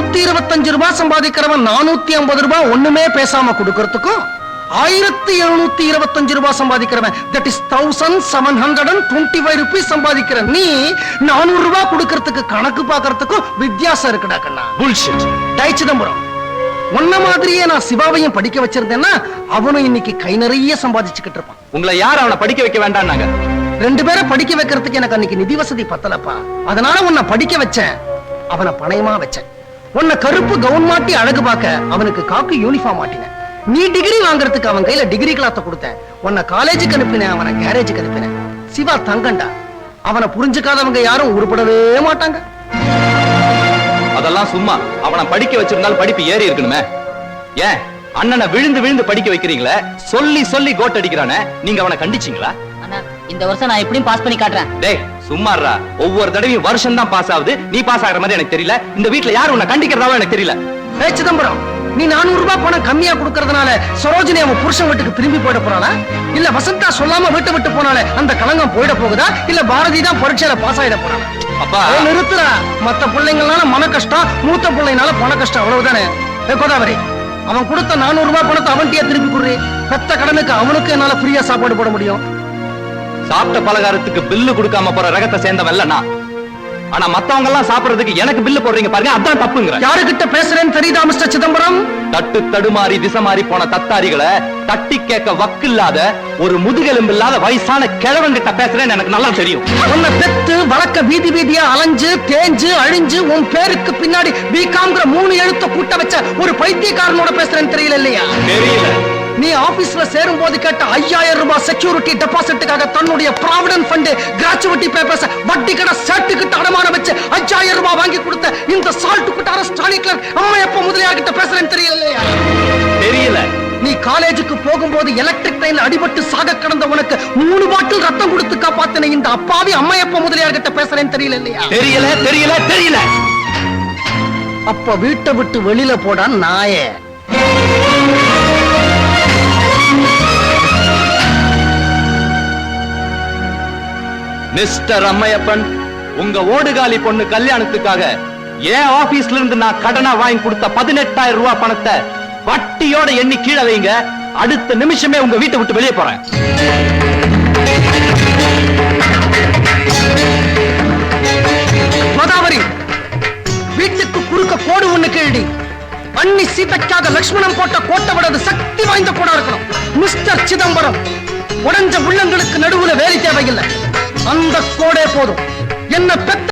225 ரூபாய் சம்பாதிக்கிறவன் 450 ரூபாய் ஒண்ணுமே பேசாம கொடுக்கறதுக்கும் 1725 ரூபாய் சம்பாதிக்கிறவன் that is 1725 ரூபாய் சம்பாதிக்கிற நீ 400 ரூபாய் கொடுக்கறதுக்கு கணக்கு பார்க்கறதுக்கும் வித்தியாசம் இருக்குடா கண்ணா. புல்ஷிட். டேய் சிதம்பரம், உன்ன மாதிரியே நான் சிவாவையும் படிக்க வச்சிருந்தேன்னா அவனும் இன்னைக்கு கை நிறைய சம்பாதிச்சுக்கிட்டு இருப்பான். உங்களை யார் அவனை படிக்க வைக்க வேண்டாம்னாங்க? 2 பேரை படிக்க வைக்கிறதுக்கு எனக்கு அன்னைக்கு நிதி வசதி பத்தலப்பா. அதனால உன்னை படிக்க வச்சேன், அவனை பணையமா வச்சேன். உன்னை கருப்பு கவுன் மாட்டி அழகு பார்க்க அவனுக்கு காக்கு யூனிஃபார்ம் மாட்டினேன். நீ டிகிரி வாங்குறதுக்கு அவன் கையில டிகிரி கிளாத்த கொடுத்தேன். உன்னை காலேஜுக்கு அனுப்பினேன், அவனை கேரேஜுக்கு அனுப்பினேன். சிவா தங்கண்டா, அவனை புரிஞ்சுக்காதவங்க யாரும் உருப்படவே மாட்டாங்க. அதெல்லாம் சும்மா. அவனை படிக்க வச்சிருந்தாலும் படிப்பு ஏறி இருக்கணுமே. ஏன் அண்ணனை விழுந்து விழுந்து படிக்க வைக்கிறீங்களே, சொல்லி சொல்லி கோட் அடிக்கிறானே, நீங்க அவனை கண்டிச்சீங்களா? அண்ணா, இந்த வருஷம் நான் எப்படியும் பாஸ் பண்ணி காட்டுறேன். டேய் சும்மாறா, ஒவ்வொரு தடவையும் வருஷம் தான் பாஸ் ஆகுது, நீ பாஸ் ஆகிற மாதிரி எனக்கு தெரியல. இந்த வீட்டுல யாரும் உன்னை கண்டிக்கிறதாவோ எனக்கு தெரியல. ஏய் சிதம்பரம், நீ 400 ரூபாய் பணம் கம்மியா கொடுக்கறதுனால சரோஜினி அவன் புருஷன் வீட்டுக்கு திரும்பி போயிட போறாளா? இல்ல வசந்தா சொல்லாம வீட்டை விட்டு போனாலே அந்த களங்கம் போயிட போகுதா? இல்ல பாரதி தான் பரீட்சையில பாஸ் ஆயிட போறாளா? அப்பா நிறுத்துறா. மத்த பிள்ளைங்களால மன கஷ்டம், மூத்த பிள்ளைனால பண கஷ்டம், அவ்வளவுதானே. கோதாவரி, அவன் கொடுத்த 400 ரூபாய் பணத்தை அவன்கிட்டயே திருப்பி குடுறி. பெத்த கடனுக்கு அவனுக்கு என்னால ஃப்ரீயா சாப்பாடு போட முடியும். சாப்பிட்ட பலகாரத்துக்கு பில்லு கொடுக்காம போற ரகத்தை சேர்ந்தவன் இல்ல நான். ஆனா மத்தவங்க எல்லாம் சாப்பிடுறதுக்கு எனக்கு பில்லு போடுறீங்க பாருங்க, அதான் தப்புங்கிற. யாருகிட்ட பேசுறேன்னு தெரியுதா மிஸ்டர் சிதம்பரம்? தட்டு தடுமாறி திசை மாறி போன தத்தாரிகளை தட்டி கேட்க வக்கு இல்லாத ஒரு முதுகெலும்பு இல்லாத வயசான கிழவன் கிட்ட பேசுறேன்னு எனக்கு நல்லா தெரியும். உன்னை பெத்து வழக்க வீதி வீதியா அலைஞ்சு தேஞ்சு அழிஞ்சு உன் பேருக்கு பின்னாடி பிகாம்ங்கிற 3 எழுத்த கூட்ட வச்ச ஒரு பைத்தியக்காரனோட பேசுறேன்னு தெரியல இல்லையா? தெரியல. நீ ஆபீஸ்ல சேரும் போது கேட்ட 5000 ரூபாய் செக்யூரிட்டி டெபாசிட்டுக்காக தன்னுடைய ப்ராவிடன்ட் ஃபண்ட் கிராச்சுவிட்டி பேப்பர்ஸ் வட்டி கடை சேட்டுக்கிட்ட அடமான வச்சு 5000 ரூபாய் வாங்கி கொடுத்த இந்த சால்ட் குட்டார ஸ்டாலிக்லர் அம்மா எப்ப முதலியார் கிட்ட பேசுறேன்னு தெரியல. தெரியல. நீ காலேஜுக்கு போகும்போது எலக்ட்ரிக் ட்ரெயின்ல அடிபட்டு சாக கடந்த உனக்கு 3 பாட்டில் ரத்தம் கொடுத்து காப்பாத்தின இந்த அப்பாவி அம்மா எப்ப முதலியார் கிட்ட பேசுறேன்னு தெரியல இல்லையா? தெரியல தெரியல தெரியல. அப்ப வீட்டை விட்டு வெளியில போடா நாயே. மிஸ்டர் அம்மையப்பன், உங்க ஓடுகாலி பொண்ணு கல்யாணத்துக்காக ஏன் ஆபீஸ்ல இருந்து நான் கடனா வாங்கி கொடுத்த 18000 ரூபாய் பணத்தை வட்டியோட எண்ணி கீழே வைங்க. அடுத்த நிமிஷமே உங்க வீட்டை விட்டு வெளியே போறேன். கோதாவரி, வீட்டுக்கு குறுக்க கோடு ஒண்ணு கேள்வி. அன்னி சீதைக்காக லட்சுமணன் போட்ட கோட்டை விட அது சக்தி வாய்ந்த கோடா இருக்கணும். மிஸ்டர் சிதம்பரம், உடைஞ்ச உள்ளங்களுக்கு நடுவுல வேலை தேவையில்லை, அந்த கோடே போதும். என்ன பெத்த